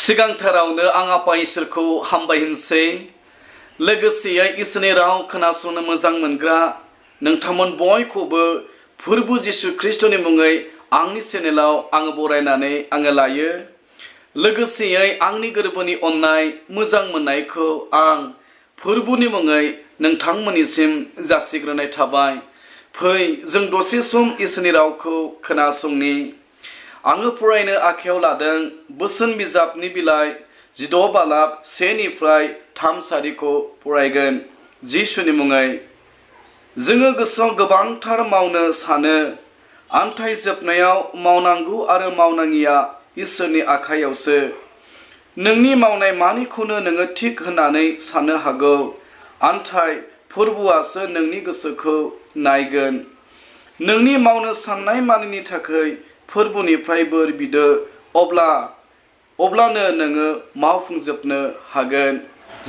सिगांथारावनो आं आफा इसोरखौ हामबाय होनसै लोगोसेयै इसोरनि राव खोनासंनो मोजां मोनग्रा नोंथांमोन बयखौबो फोरबु जिसु ख्रिस्टनि मुङै आंनि चेनेलाव आङो बरायनानै आङो लायो। लोगोसेयै आंनि गोरबोनि अननाय मोजां मोननायखौ आं फोरबुनि मुङै नोंथांमोननिसिम जासिग्रोनाय थाबाय। फै जों दसे सम इसोरनि रावखौ खोनासंनि। आङो फरायनो आखायाव लादों बोसोन बिजाबनि बिलाइ 16 बालाब 1 निफ्राय 3 सारिखौ फरायगोन जिसुनि मुङै। जोङो गोसोआव गोबांथार मावनो सानो, आन्थाय जोबनायाव मावनांगौ आरो मावनाङिया इसोरनि आखायावसो। नोंनि मावनाय मानिखौनो नोङो थिक होननानै साननो हागौ, आन्थाय फोरबुआसो नोंनि गोसोखौ नायगोन। नोंनि मावनो साननाय मानिनि थाखाय फोरबुनिफ्राय बोर बिदो, अब्लानो नोङो मावफुंजोबनो हागोन।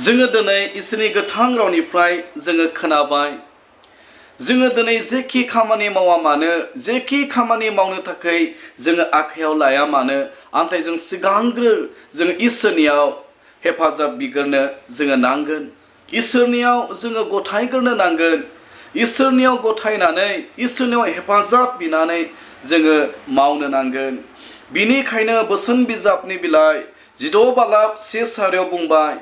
जोङो दिनै इसोरनि गोथां रावनिफ्राय जोङो खोनाबाय। जोङो दिनै जेखि खामानि मावा मानो, जेखि खामानि मावनो थाखाय जोङो आखायाव लाया मानो, आन्थाय जों सिगांग्रो जोङो इसोरनियाव हेफाजाब बिग्रोनो जोङो नांगोन। इसोरनियाव जोङो गथायग्रोनो नांगोन। इसोरनियाव गथायनानै इसोरनियाव हेफाजाब बिनानै जोङो मावनो नांगोन। बिनिखायनो बोसोन बिजाबनि बिलाइ 16 बालाब 1 सारियाव बुंबाय,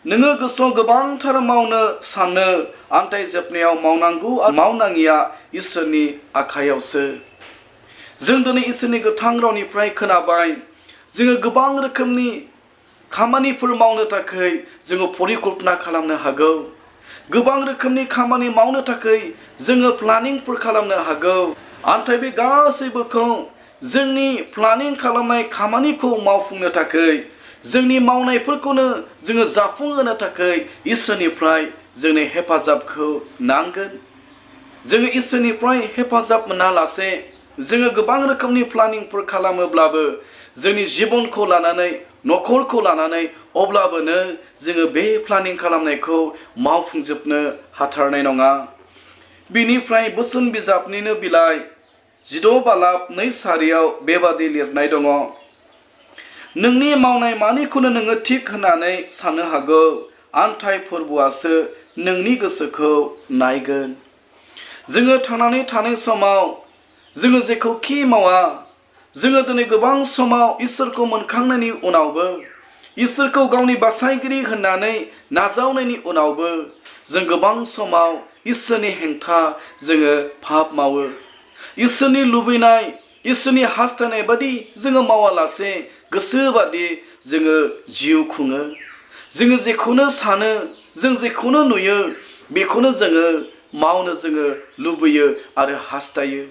नोङो गोसोआव गोबांथार मावनो सानो, आन्थाय जोबनायाव मावनांगौ आरो मावनाङिया इसोरनि आखायावसो। जों दिनै इसोरनि गोथां रावनिफ्राय खोनाबाय, जोङो गोबां रोखोमनि खामानिफोर मावनो थाखाय जोङो परिकल्पना खालामनो हागौ। गोबां रोखोमनि खामानि मावनो थाखाय जोङो प्लानिंफोर खालामनो हागौ। आन्थाय बे गासैबोखौ जोंनि प्लानिं खालामनाय खामानिखौ मावफुंनो थाखाय, जोंनि मावनायफोरखौनो जोङो जाफुंहोनो थाखाय इसोरनिफ्राय जोंनो हेफाजाबखौ नांगोन। जोङो इसोरनिफ्राय हेफाजाब मोनालासे जोङो गोबां रोखोमनि प्लानिंफोर खालामोब्लाबो, जोंनि जिबनखौ लानानै, न'खरखौ लानानै, अब्लाबोनो जोङो बे प्लानिं खालामनायखौ मावफुंजोबनो हाथारनाय नङा। बिनिफ्राय बोसोन बिजाबनिनो बिलाइ 16 बालाब 2 सारियाव बेबादि लिरनाय दङ, नोंनि मावनाय मानिखौनो नोङो थिक होननानै साननो हागौ, आन्थाय फोरबुआसो नोंनि गोसोखौ नायगोन। जोङो थांनानै थानाय समाव जोङो जेखौखि मावा, जोङो दिनै गोबां समाव इसोरखौ मोनखांनायनि उनावबो, इसोरखौ गावनि बासायगिरि होननानै नाजावनायनि उनावबो, जों गोबां समाव इसोरनि हेंथा जोङो पाप मावो। इसोरनि लुबैनाय, इसोरनि हास्थायनाय बादि जोङो मावालासे गोसोबादि जोङो जिउ खुङो। जोङो जेखौनो सानो, जों जेखौनो नुयो, बेखौनो जोङो मावनो जोङो लुबैयो आरो हास्थायो।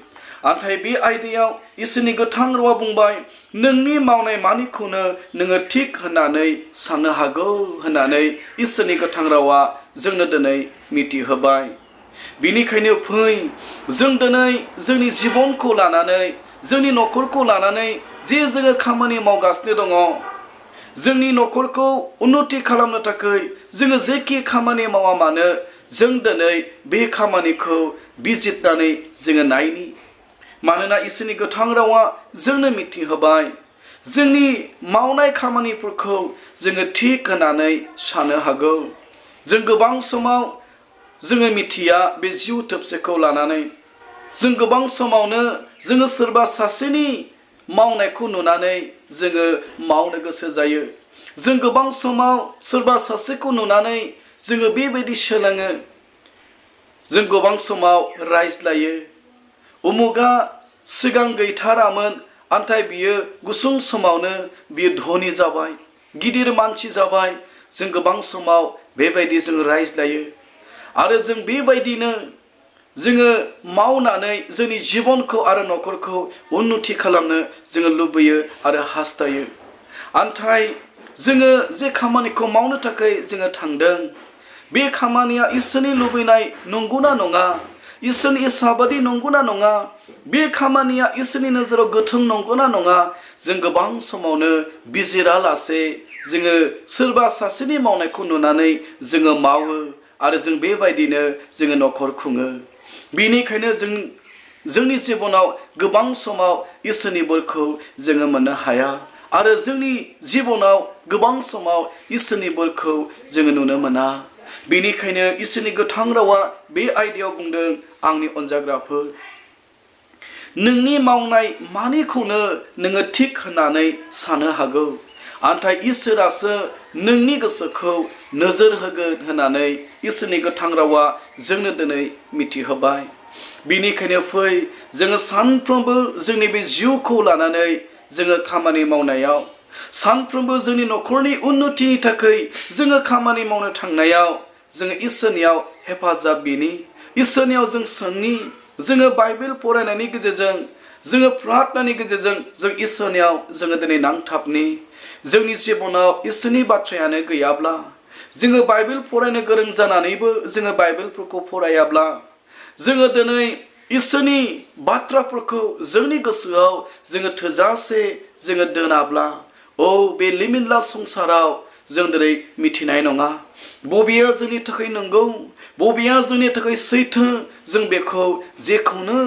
आन्थाय बे आयदायाव इसोरनि गोथां रावा बुंबाय, नोंनि मावनाय मानिखौनो नोङो थिक होननानै साननो हागौ होननानै इसोरनि गोथां रावा जोंनो दिनै मिथिहोबाय। बिनिखायनो फै जों दिनै जोंनि जिबनखौ लानानै, जोंनि न'खरखौ लानानै जे जोङो खामानि मावगासिनो दङ, जोंनि न'खरखौ उन्नति खालामनो थाखाय जोङो जेखि खामानि मावा मानो, जों दिनै बे खामानिखौ बिजिरनानै जोङो नायनि। मानोना इसोरनि गोथां रावा जोंनो मिथिहोबाय, जोंनि मावनाय खामानिफोरखौ जोङो थिक होननानै साननो हागौ। जों गोबां समाव जोङो मिथिया बे जिउ थोबसेखौ लानानै। जों गोबां समावनो जोङो सोरबा सासेनि मावनायखौ नुनानै जोङो मावनो गोसो जायो। जों गोबां समाव सोरबा सासेखौ नुनानै जोङो बेबायदि सोलोङो। जों गोबां समाव रायज्लायो, उमुगा सिगां गैथारामोन, आन्थाय बियो गुसुं समावनो बियो धनी जाबाय, गिदिर मानसि जाबाय। जों गोबां समाव बेबायदि जों रायज्लायो आरो जों बेबायदिनो जोङो मावनानै जोंनि जिबनखौ आरो न'खरखौ उन्नति खालामनो जोङो लुबैयो आरो हास्थायो। आन्थाय जोङो जे खामानिखौ मावनो थाखाय जोङो थांदों, बे खामानिया इसोरनि लुबैनाय नंगौना नङा, इसोरनि इस्साबादि नंगौना नङा, बे खामानिया इसोरनि नोजोराव गोथों नंगौना नङा, जों गोबां समावनो बिजिरालासे जोङो सोरबा सासेनि मावनायखौ नुनानै जोङो मावो आरो जों बेबायदिनो जोङो न'खर खुङो। बिनिखायनो जोंनि जिबनाव गोबां समाव इसोरनि बोरखौ जोङो मोननो हाया। आरो जोंनि जिबनाव गोबां समाव इसोरनि बोरखौ जोङो नुनो मोना। बेनिखायनो इसोरनि गोथां रावा बे आयदायाव बुंदों, आंनि अनजाग्राफोर, नोंनि मावनाय मानिखौनो नोङो थिग होननानै सानो हागौ, नाथाय इसोरासो नोंनि गोसोखौ नोजोर होगोन होननानै इसोरनि गोथां रावा जोंनो दिनै मिथिहोबाय। बेनिखायनो फै जोङो सानफ्रोमबो जोंनि बे जिउखौ लानानै जोङो खामानि मावनायाव, सानफ्रोमबो जोंनि न'खरनि उन्नतिनि थाखाय जोङो खामानि मावनो थांनायाव जोङो इसोरनियाव हेफाजाब बिनि, इसोरनियाव जों सोंनि, जोङो बाइबेल फरायनायनि गेजेरजों, जोङो प्रार्थनानि गेजेरजों जों इसोरनियाव जोङो दिनै नांथाबनि। जोंनि जिबनाव इसोरनि बाथ्रायानो गैयाब्ला, जोङो बाइबेल फरायनो गोरों जानानैबो जोङो बाइबेलफोरखौ फरायाब्ला, जोङो दिनै इसोरनि बाथ्राफोरखौ जोंनि गोसोआव जोङो थोजासे जोङो दोनाब्ला, बे लिमिनला संसाराव जों दिनै मिथिनाय नङा बबेया जोंनि थाखाय नंगौ, बबेया जोंनि थाखाय सैथो, जों बेखौ जेखौनो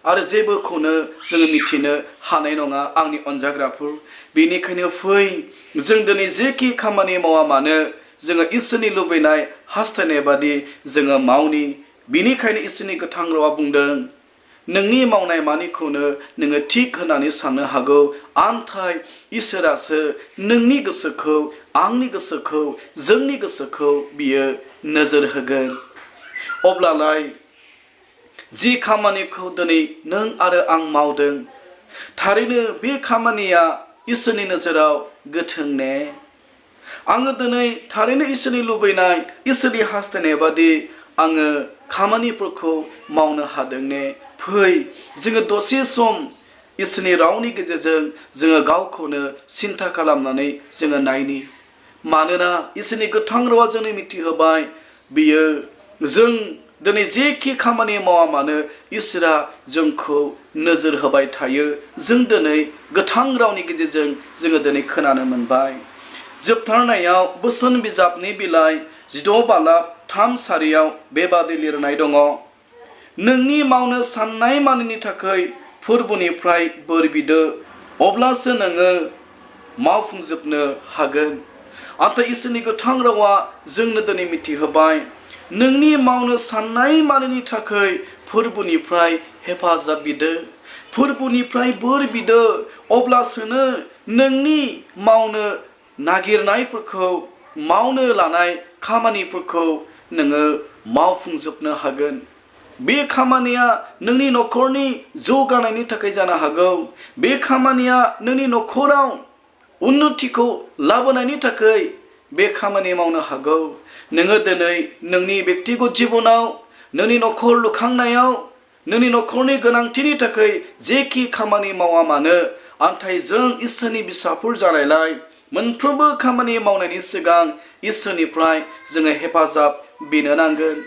आरो जेबोखौनो जोङो मिथिनो हानाय नङा आंनि अनजाग्राफोर। बेनिखायनो फै जों दिनै जेखि खामानि मावा मानो जोङो इसोरनि लुबैनाय हास्थायनाय बादि जोङो मावनि। बेनिखायनो इसोरनि गोथां रावा बुंदों, नोंनि मावनाय मानिखौनो नोङो थिग होननानै साननो हागौ, नाथाय इसोरासो नोंनि गोसोखौ, आंनि गोसोखौ, जोंनि गोसोखौ बियो नोजोर होगोन। अब्लालाय जि खामानिखौ दिनै नों आरो आं मावदों, थारैनो बे खामानिया इसोरनि नोजोराव गोथों ने? आङो दिनै थारैनो इसोरनि लुबैनाय, इसोरनि हास्थायनाय बादि आङो खामानिफोरखौ मावनो हादों ने? फै जोङो दसे सम इसोरनि रावनि गेजेरजों जोङो गावखौनो सिन्था खालामनानै जोङो नायनि। मानोना इसोरनि गोथां रावा जोंनो मिथिहोबाय, बियो जों दिनै जेखि खामानि मावा मानो इसोरा जोंखौ नोजोर होबाय थायो। जों दिनै गोथां रावनि गेजेरजों जोङो दिनै खोनानो मोनबाय। जोबथारनायाव बोसोन बिजाबनि बिलाइ 16 बालाब 3 सारियाव बेबादि लिरनाय दङ, नोंनि मावनो साननाय मानिनि थाखाय फोरबोनिफ्राय बोर बिदो, अब्लासो नोङो मावफुंजोबनो हागोन। नाथाय इसोरनि गोथां रावा जोंनो दिनै मिथिहोबाय, नोंनि मावनो साननाय मानिनि थाखाय फोरबोनिफ्राय हेफाजाब बिदो, फोरबोनिफ्राय बोर बिदो, अब्लासोनो नोंनि मावनो नागिरनायफोरखौ, मावनो लानाय खामानिफोरखौ नोङो मावफुंजोबनो हागोन। बे खामानिया नोंनि न'खरनि जौगानायनि थाखाय जानो हागौ, बे खामानिया नोंनि न'खराव उन्नतिखौ लाबोनायनि थाखाय बे खामानि मावनो हागौ। नोङो दिनै नोंनि बेक्तिगत जिबनाव, नोंनि न'खर लुखांनायाव, नोंनि न'खरनि गोनांथिनि थाखाय जेखि खामानि मावा मानो, नाथाय जों इसोरनि फिसाफोर जानायलाय मोनफ्रोमबो खामानि मावनायनि सिगां इसोरनिफ्राय जोङो हेफाजाब बिनो नांगोन।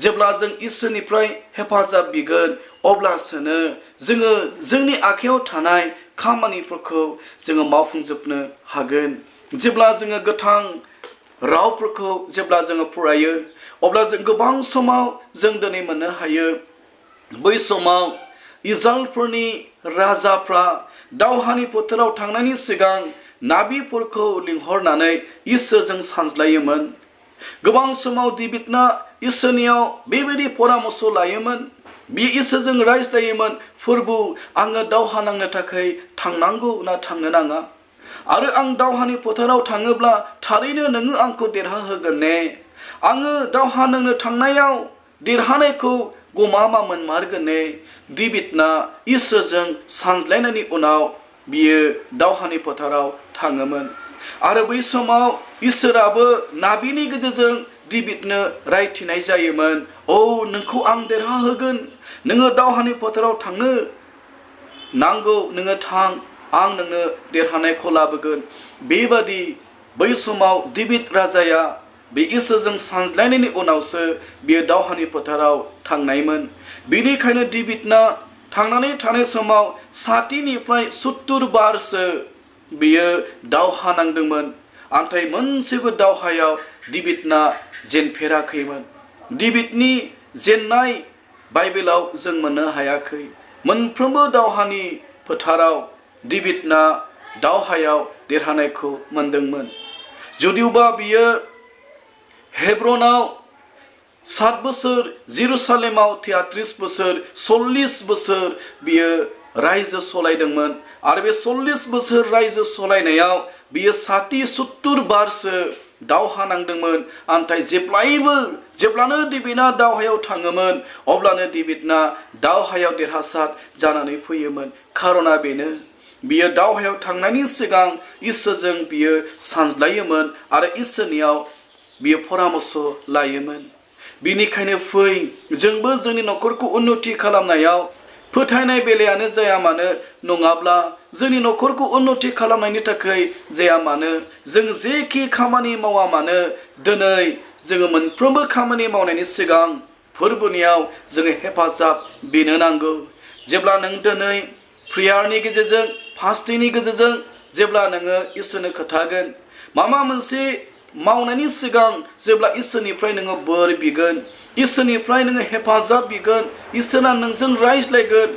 जेब्ला जों इसोरनिफ्राय हेफाजाब बिगोन, अब्लासोनो जोङो जोंनि आखायाव थानाय खामानिफोरखौ जोङो मावफुंजोबनो हागोन। जेब्ला जोङो गोथां रावफोरखौ जेब्ला जोङो फरायो, अब्ला जों गोबां समाव जों दिनै मोननो हायो, बै समाव इजराइलफोरनि राजाफ्रा दावहानि फोथाराव थांनायनि सिगां नाबिफोरखौ लिंहरनानै इसोरजों सानज्लायोमोन। गोबां समाव डेभिडना इसोरनियाव बेबायदि परामर्श लायोमोन, बे इसोरजों रायज्लायोमोन, फोरबु आङो दावहा नांनो थाखाय थांनांगौ ना थांनो नाङा? आरो आं दावहानि फोथाराव थाङोब्ला थारैनो नोङो आंखौ देरहाहोगोन ने? आङो दावहा नांनो थांनायाव देरहानायखौ गमामा मोनमारगोन ने? डेभिडना इसोरजों सानज्लायनायनि उनाव बियो दावहानि फोथाराव थाङोमोन। आरो बै समाव इसोराबो नाबिनि गेजेरजों डेभिडनो रायथिनाय जायोमोन, नोंखौ आं देरहाहोगोन, नोङो दावहानि फोथाराव थांनो नांगौ, नोङो थां, आं नोंनो देरहानायखौ लाबोगोन। बेबादि बै समाव डेभिड राजाया बे इसोरजों सानज्लायनायनि उनावसो बियो दावहानि फोथाराव थांनायमोन। बेनिखायनो डेभिडना थांनानै थानाय समाव 60 बारसो बियो दावहा नांदोंमोन, नाथाय मोनसेबो दावहायाव डेभिडना जेनफेराखैमोन। डेभिडनि जेननाय बाइबेलाव जों मोननो हायाखै। मोनफ्रोमबो दावहानि फोथाराव डेभिडना दावहायाव देरहानायखौ मोनदोंमोन। जुदिबा बियो हेब्रनाव 7 बोसोर, जेरुसालेमाव 33 बोसोर, 40 बोसोर बियो रायजो सलायदोंमोन आरो बे 40 बोसोर रायजो सलायनायाव बियो 70 बारसो दावहा नांदोंमोन। नाथाय जेब्लानो डेभिडआ दावहायाव थाङोमोन अब्लानो डेभिडना दावहायाव देरहासार जानानै फैयोमोन। खारना बेनो बियो दावहायाव थांनायनि सिगां इसोरजों बियो सानज्लायोमोन आरो इसोरनियाव बियो परामर्श लायोमोन। बिनिखायनो फै जोंबो जोंनि न'खरखौ उन्नति खालामनायाव फोथायनाय बेलायानो जाया मानो, नङाब्ला जोंनि न'खरखौ उन्नति खालामनायनि थाखाय जाया मानो, जों जेखि खामानि मावा मानो दिनै जोङो मोनफ्रोमबो खामानि मावनायनि सिगां फोरबोनियाव जोङो हेफाजाब बिनो नांगौ। जेब्ला नों दिनै प्रेयारनि गेजेरजों, फास्टिंनि गेजेरजों जेब्ला नोङो इसोरनो खोथागोन, माबा मोनसे मावनायनि सिगां जेब्ला इसोरनिफ्राय नोङो बोर बिगोन, इसोरनिफ्राय नोङो हेफाजाब बिगोन, इसोरा नोंजों रायज्लायगोन,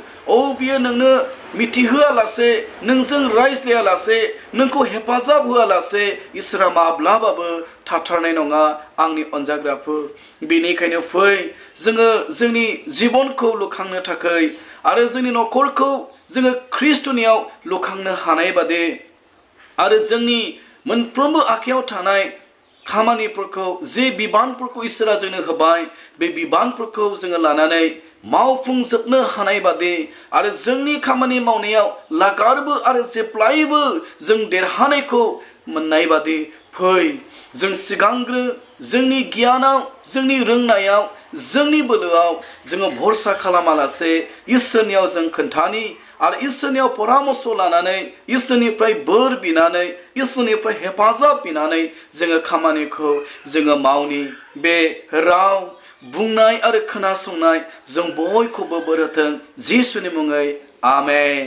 बियो नोंनो मिथिहोआलासे, नोंजों रायज्लायालासे, नोंखौ हेफाजाब होआलासे इसोरा माब्लाबाबो थाथारनाय नङा आंनि अनजाग्राफोर। बेनिखायनो फै जोङो जोंनि जिबनखौ लुखांनो थाखाय आरो जोंनि न'खरखौ जोङो ख्रिस्टनियाव लुखांनो हानाय बादि आरो जोंनि मोनफ्रोमबो आखायाव थानाय खामानिफोरखौ, जे बिबानफोरखौ इसोरा जोंनो होबाय, बे बिबानफोरखौ जोङो लानानै मावफुंजोबनो हानाय बादि आरो जोंनि खामानि मावनायाव लागारबो आरो जेब्लायबो जों देरहानायखौ मोननाय बादि फै जों सिगांग्रो जोंनि गियानाव, जोंनि रोंनायाव, जोंनि बोलोआव जोङो भरसा खालामालासे इसोरनियाव जों खोन्थानि आरो इसोरनियाव परामर्श लानानै, इसोरनिफ्राय बोर बिनानै, इसोरनिफ्राय हेफाजाब बिनानै जोङो खामानिखौ जोङो मावनि। बे राव बुंनाय आरो खोनासंनाय जों बयखौबो बोर होथों जिसुनि मुङै आमेन।